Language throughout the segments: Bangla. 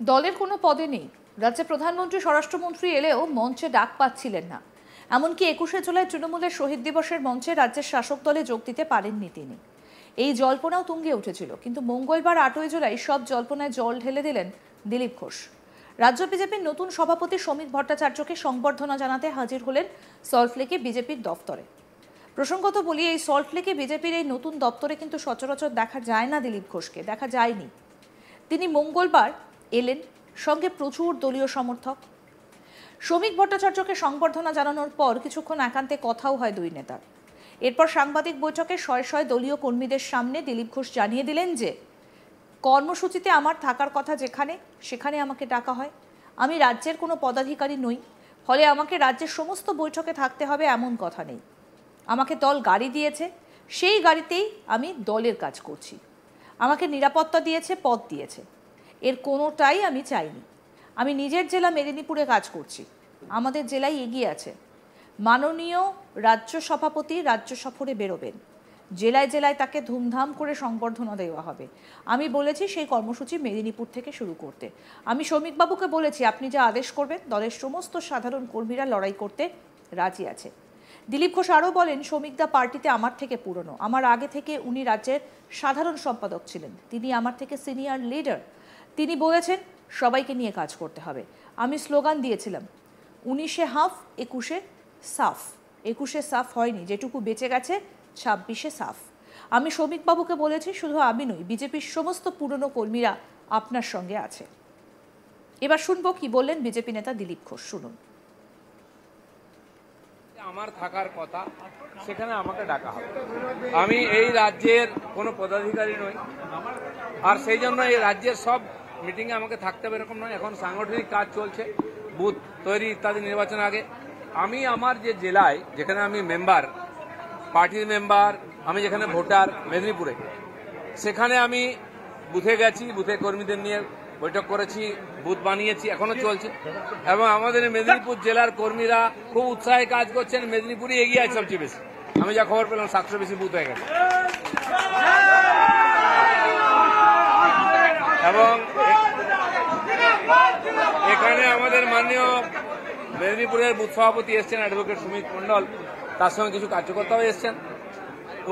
দলের কোনো পদে নেই। রাজ্যে প্রধানমন্ত্রী স্বরাষ্ট্রমন্ত্রী এলেও মঞ্চে ডাক পাচ্ছিলেন না। এমনকি 21শে জুলাই তৃণমূলের শহীদ দিবসের মঞ্চে রাজ্যের শাসক দলে যোগ দিতে পারেননি তিনি। এই জল্পনাও তুঙ্গে উঠেছিল, কিন্তু মঙ্গলবার 8ই জুলাই সব জল্পনায় জল ঢেলে দিলেন দিলীপ ঘোষ। রাজ্য বিজেপির নতুন সভাপতি শ্রমিক ভট্টাচার্যকে সংবর্ধনা জানাতে হাজির হলেন সল্টলেকে বিজেপির দফতরে। প্রসঙ্গত বলি, এই সল্টলেকে বিজেপির এই নতুন দপ্তরে কিন্তু সচরাচর দেখা যায় না দিলীপ ঘোষকে, দেখা যায়নি। তিনি মঙ্গলবার এলেন, সঙ্গে প্রচুর দলীয় সমর্থক। শ্রমিক ভট্টাচার্যকে সংবর্ধনা জানানোর পর কিছুক্ষণ একান্তে কথাও হয় দুই নেতার। এরপর সাংবাদিক বৈঠকে শয়ে শয়ে দলীয় কর্মীদের সামনে দিলীপ ঘোষ জানিয়ে দিলেন যে কর্মসূচিতে আমার থাকার কথা যেখানে, সেখানে আমাকে ডাকা হয়। আমি রাজ্যের কোনো পদাধিকারী নই, ফলে আমাকে রাজ্যের সমস্ত বৈঠকে থাকতে হবে এমন কথা নেই। আমাকে দল গাড়ি দিয়েছে, সেই গাড়িতেই আমি দলের কাজ করছি। আমাকে নিরাপত্তা দিয়েছে, পদ দিয়েছে, এর কোনোটাই আমি চাইনি। আমি নিজের জেলা মেদিনীপুরে কাজ করছি, আমাদের জেলায় এগিয়ে আছে। মাননীয় রাজ্য সভাপতি রাজ্য সফরে বেরোবেন, জেলায় জেলায় তাকে ধুমধাম করে সংবর্ধনা দেওয়া হবে। আমি বলেছি সেই কর্মসূচি মেদিনীপুর থেকে শুরু করতে। আমি শ্রমিকবাবুকে বলেছি আপনি যা আদেশ করবেন দলের সমস্ত সাধারণ কর্মীরা লড়াই করতে রাজি আছে। দিলীপ ঘোষ আরও বলেন, শ্রমিকদা পার্টিতে আমার থেকে পুরনো, আমার আগে থেকে উনি রাজ্যের সাধারণ সম্পাদক ছিলেন, তিনি আমার থেকে সিনিয়র লিডার। তিনি বলেছেন সবাইকে নিয়ে কাজ করতে হবে। আমি স্লোগান দিয়েছিলাম 19-এ হাফ, 21-এ সাফ। 21-এ সাফ হয়নি, যেটুকু বেঁচে গেছে 26-এ সাফ। আমি শ্রমিকবাবুকে বলেছি শুধু আমি নই, বিজেপির সমস্ত পুরনো কর্মীরা আপনার সঙ্গে আছে। এবার শুনবো কি বললেন বিজেপি নেতা দিলীপ ঘোষ, শুনুন। আমার থাকার কথা সেখানে আমাকে ডাকা হবে। আমি এই রাজ্যের কোনো পদাধিকারী নই, আর সেই জন্য এই রাজ্যের সব মিটিংয়ে আমাকে থাকতে হবে এরকম নয়। এখন সাংগঠনিক কাজ চলছে, বুথ তৈরি ইত্যাদি, নির্বাচন আগে। আমি আমার যে জেলায় যেখানে আমি মেম্বার, পার্টির মেম্বার, আমি যেখানে ভোটার মেদিনীপুরে, সেখানে আমি বুথে গেছি, বুথে কর্মীদের নিয়ে বৈঠক করেছি, বুথ বানিয়েছি, এখনো চলছে। এবং আমাদের মেদিনীপুর জেলার কর্মীরা খুব উৎসাহে কাজ করছেন, মেদিনীপুরে এগিয়ে আছে সবচেয়ে বেশি। আমি যা খবর পেলাম 700 বেশি বুথ হয়ে গেছে। এবং এখানে আমাদের মাননীয় মেদিনীপুরের বুথ সভাপতি এসছেন অ্যাডভোকেট সুমিত মন্ডল, তার সঙ্গে কিছু কার্যকর্তাও এসছেন।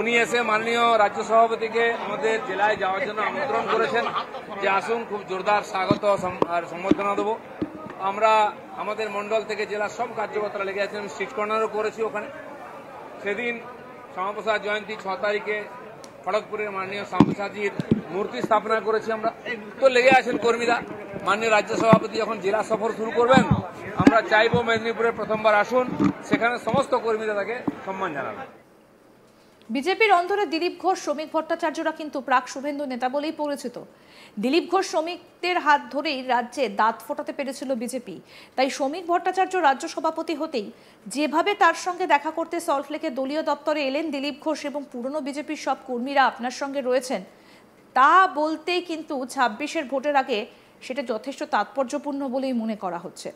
উনি এসে মাননীয় রাজ্য সভাপতিকে আমাদের জেলায় যাওয়ার জন্য আমন্ত্রণ করেছেন যে আসুন, খুব জোরদার স্বাগত আর সম্বর্ধনা দেবো। আমরা আমাদের মন্ডল থেকে জেলার সব কার্যকর্তারা লেগে আছেন, স্ট্রিট কর্নারও করেছি ওখানে। সেদিন শ্যামাপ্রসাদ জয়ন্তী 6 তারিখে খড়গপুরের মাননীয় শ্যামাপ্রসাদজির মূর্তি স্থাপনা করেছি আমরা। তো লেগে আছেন কর্মীরা। মাননীয় রাজ্য সভাপতি যখন জেলা সফর শুরু করবেন, আমরা চাইব মেদিনীপুরে প্রথমবার আসুন, সেখানে সমস্ত কর্মীরা তাকে সম্মান জানাবেন। বিজেপির অন্তরে দিলীপ ঘোষ, শ্রমিক ভট্টাচার্যরা কিন্তু প্রাক শুভেন্দু নেতা বলেই পরিচিত। দিলীপ ঘোষ শ্রমিকদের হাত ধরেই রাজ্যে দাঁত ফোটাতে পেরেছিল বিজেপি। তাই শ্রমিক ভট্টাচার্য রাজ্য সভাপতি হতেই যেভাবে তার সঙ্গে দেখা করতে সল্টলেকে দলীয় দপ্তরে এলেন দিলীপ ঘোষ এবং পুরনো বিজেপির সব কর্মীরা আপনার সঙ্গে রয়েছেন, তা বলতেই কিন্তু 26-এর ভোটের আগে সেটা যথেষ্ট তাৎপর্যপূর্ণ বলেই মনে করা হচ্ছে।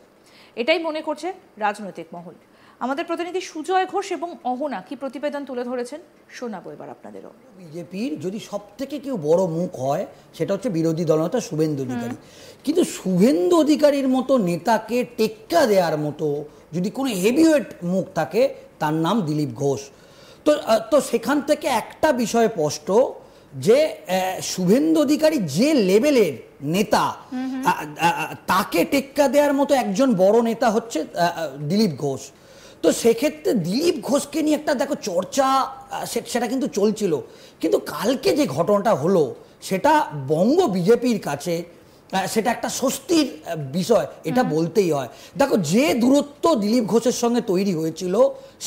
এটাই মনে করছে রাজনৈতিক মহল। আমাদের প্রতিনিধি সুজয় ঘোষ এবং অহনা কি প্রতিবেদন তুলে ধরেছেন শোনাবো এবার আপনাদেরও। বিজেপির যদি সব থেকে কেউ বড় মুখ হয় সেটা হচ্ছে বিরোধী দলনেতা শুভেন্দু অধিকারী। কিন্তু শুভেন্দু অধিকারীর মতো নেতাকে টেক্কা দেওয়ার মতো যদি কোনো হেভিওয়েট মুখ থাকে, তার নাম দিলীপ ঘোষ। তো সেখান থেকে একটা বিষয় স্পষ্ট যে শুভেন্দু অধিকারী যে লেভেলের নেতা, তাকে টেক্কা দেওয়ার মতো একজন বড় নেতা হচ্ছে দিলীপ ঘোষ। তো সেক্ষেত্রে দিলীপ ঘোষকে নিয়ে একটা দেখো চর্চা সেটা কিন্তু চলছিল, কিন্তু কালকে যে ঘটনাটা হলো সেটা বঙ্গ বিজেপির কাছে সেটা একটা স্বস্তির বিষয়, এটা বলতেই হয়। দেখো, যে দূরত্ব দিলীপ ঘোষের সঙ্গে তৈরি হয়েছিল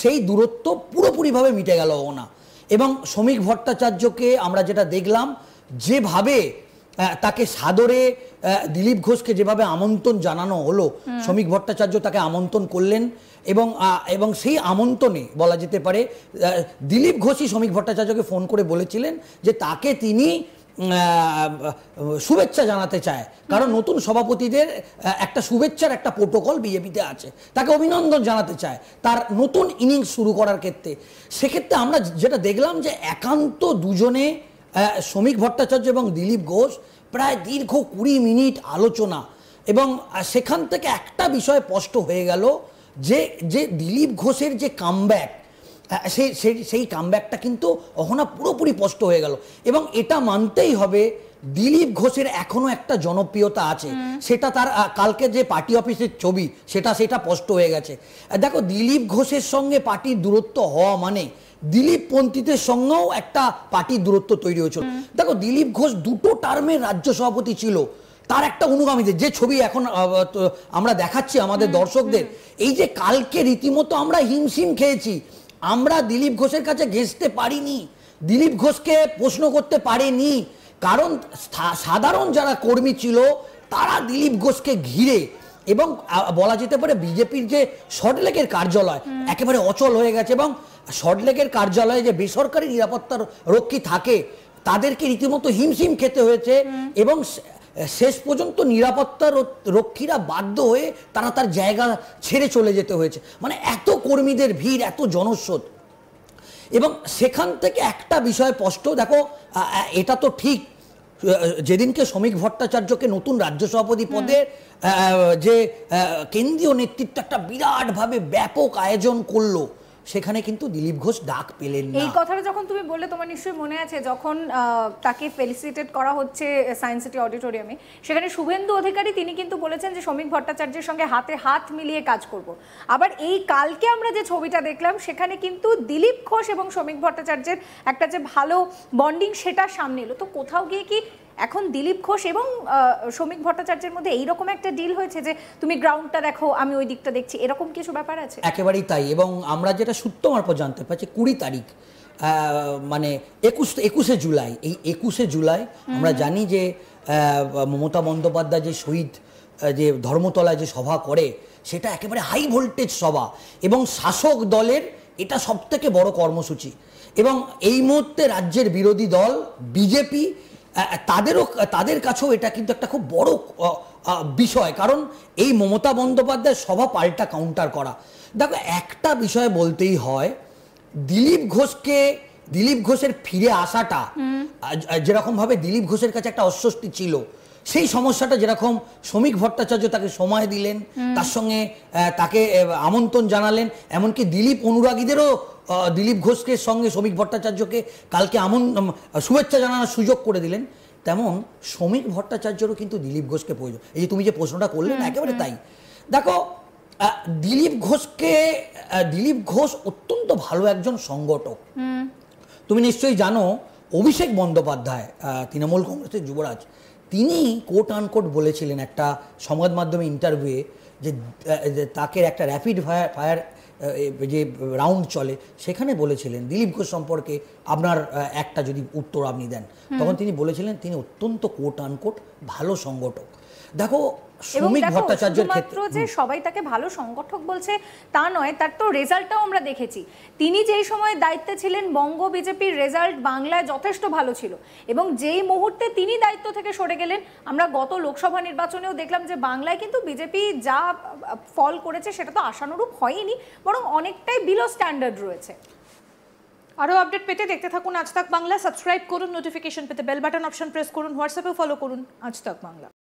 সেই দূরত্ব পুরোপুরিভাবে মিটে গেল না। এবং শ্রমিক ভট্টাচার্যকে আমরা যেটা দেখলাম, যেভাবে তাকে সাদরে দিলীপ ঘোষকে যেভাবে আমন্ত্রণ জানানো হলো, শ্রমিক ভট্টাচার্য তাকে আমন্ত্রণ করলেন এবং সেই আমন্ত্রণে বলা যেতে পারে দিলীপ ঘোষই শ্রমিক ভট্টাচার্যকে ফোন করে বলেছিলেন যে তাকে তিনি শুভেচ্ছা জানাতে চায়, কারণ নতুন সভাপতিদের একটা শুভেচ্ছার একটা প্রোটোকল বিজেপিতে আছে, তাকে অভিনন্দন জানাতে চায় তার নতুন ইনিংস শুরু করার ক্ষেত্রে। সেক্ষেত্রে আমরা যেটা দেখলাম যে একান্ত দুজনে শ্রমিক ভট্টাচার্য এবং দিলীপ ঘোষ প্রায় দীর্ঘ 20 মিনিট আলোচনা, এবং সেখান থেকে একটা বিষয় স্পষ্ট হয়ে গেল যে যে দিলীপ ঘোষের যে কামব্যাক, সেই কামব্যাকটা কিন্তু অহনা পুরোপুরি স্পষ্ট হয়ে গেল। এবং এটা মানতেই হবে দিলীপ ঘোষের এখনো একটা জনপ্রিয়তা আছে, সেটা তার কালকে যে পার্টি অফিসের ছবি সেটা স্পষ্ট হয়ে গেছে। দেখো, দিলীপ ঘোষের সঙ্গে পার্টির দূরত্ব হওয়া মানে দিলীপ পন্থীদের সঙ্গেও একটা পার্টির দূরত্ব তৈরি হয়েছিল। দেখো, দিলীপ ঘোষ 2 টার্মের রাজ্য সভাপতি ছিল, তার একটা অনুগামীদের যে ছবি এখন আমরা দেখাচ্ছি আমাদের দর্শকদের, এই যে কালকে রীতিমতো আমরা হিমশিম খেয়েছি, আমরা দিলীপ ঘোষের কাছে ঘেঁষতে পারিনি, দিলীপ ঘোষকে প্রশ্ন করতে পারিনি, কারণ সাধারণ যারা কর্মী ছিল তারা দিলীপ ঘোষকে ঘিরে, এবং বলা যেতে পারে বিজেপির যে সল্টলেকের কার্যালয় একেবারে অচল হয়ে গেছে, এবং সল্টলেকের কার্যালয়ে যে বেসরকারি নিরাপত্তার রক্ষী থাকে তাদেরকে রীতিমতো হিমশিম খেতে হয়েছে, এবং শেষ পর্যন্ত নিরাপত্তা রক্ষীরা বাধ্য হয়ে তার জায়গা ছেড়ে চলে যেতে হয়েছে। মানে এত কর্মীদের ভিড়, এত জনস্রোত। এবং সেখান থেকে একটা বিষয় স্পষ্ট, দেখো এটা তো ঠিক, যেদিনকে শ্রমিক ভট্টাচার্যকে নতুন রাজ্য সভাপতি পদে যে কেন্দ্রীয় নেতৃত্ব একটা বিরাটভাবে ব্যাপক আয়োজন করলো, সেখানে কিন্তু দিলীপ ঘোষ ডাক পেলেন না। এই কথাটা যখন তুমি বললে, তোমার নিশ্চয়ই মনে আছে যখন তাকে ফেলিসিটেট করা হচ্ছে সায়েন্স সিটি অডিটোরিয়ামে, সেখানে শুভেন্দু অধিকারী তিনি কিন্তু বলেছেন যে শ্রমিক ভট্টাচার্যের সঙ্গে হাতে হাত মিলিয়ে কাজ করব। আবার এই কালকে আমরা যে ছবিটা দেখলাম সেখানে কিন্তু দিলীপ ঘোষ এবং শ্রমিক ভট্টাচার্যের একটা যে ভালো বন্ডিং সেটা সামনে এলো। তো কোথাও গিয়ে কি এখন দিলীপ ঘোষ এবং শ্রমিক ভট্টাচার্যের মধ্যে এইরকম একটা ডিল হয়েছে যে তুমি গ্রাউন্ডটা দেখো, আমি ওই দিকটা দেখছি, এরকম কিছু ব্যাপার আছে? একেবারেই তাই। এবং আমরা যেটা সূত্র মারফত জানতে পারছি 20 তারিখ, মানে 21শে জুলাই, এই 21শে জুলাই আমরা জানি যে মমতা বন্দ্যোপাধ্যায় যে শহীদ যে ধর্মতলায় যে সভা করে, সেটা একেবারে হাই ভোল্টেজ সভা, এবং শাসক দলের এটা সবথেকে বড় কর্মসূচি। এবং এই মুহূর্তে রাজ্যের বিরোধী দল বিজেপি, তাদের কাছেও এটা কিন্তু একটা খুব বড় বিষয়, কারণ এই মমতা বন্দ্যোপাধ্যায় সভা পাল্টা কাউন্টার করা। দেখো, একটা বিষয় বলতেই হয়, দিলীপ ঘোষের ফিরে আসাটা যেরকম ভাবে দিলীপ ঘোষের কাছে একটা অস্বস্তি ছিল, সেই সমস্যাটা যেরকম শ্রমিক ভট্টাচার্য তাকে সময় দিলেন, তার সঙ্গে তাকে আমন্ত্রণ জানালেন, এমনকি দিলীপ অনুরাগীদেরও দিলীপ ঘোষকে সঙ্গে শ্রমিক ভট্টাচার্যকে কালকে শুভেচ্ছা জানানোর সুযোগ করে দিলেন, তেমন শ্রমিক ভট্টাচার্যরও কিন্তু দিলীপ ঘোষকে প্রয়োজন। এই যে তুমি যে প্রশ্নটা করলে না, একেবারে তাই। দেখো, দিলীপ ঘোষ অত্যন্ত ভালো একজন সংগঠক। তুমি নিশ্চয়ই জানো, অভিষেক বন্দ্যোপাধ্যায় তৃণমূল কংগ্রেসের যুবরাজ, তিনি কোট আনকোট বলেছিলেন একটা সংবাদ মাধ্যমে ইন্টারভিউয়ে যে তাকে একটা র্যাপিড ফায়ার যে রাউন্ড চলে, সেখানে বলেছিলেন দিলীপ ঘোষ সম্পর্কে আপনার একটা যদি উত্তর আপনি দেন, তখন তিনি বলেছিলেন তিনি অত্যন্ত কোট আনকোট ভালো সংগঠক। দেখো, শ্রমিক ভট্টাচার্যের ক্ষেত্রে যে সবাই তাকে ভালো সংগঠক বলছে তা নয়, তার তো রেজাল্টটাও আমরা দেখেছি। তিনি যেই সময় দায়িত্বে ছিলেন, বঙ্গ বিজেপির রেজাল্ট বাংলায় যথেষ্ট ভালো ছিল, এবং যেই মুহূর্তে তিনি দায়িত্ব থেকে সরে গেলেন, আমরা গত লোকসভা নির্বাচনেও দেখলাম যে বাংলায় কিন্তু বিজেপি যা ফল করেছে সেটা তো আশানুরূপ হয়নি, বরং অনেকটাই বিলো স্ট্যান্ডার্ড রয়েছে। আরও আপডেট পেতে দেখতে থাকুন আজ তাক বাংলা। সাবস্ক্রাইব করুন, নোটিফিকেশন পেতে বেল বাটন অপশন প্রেস করুন, হোয়াটসঅ্যাপে ফলো করুন আজ তাক বাংলা।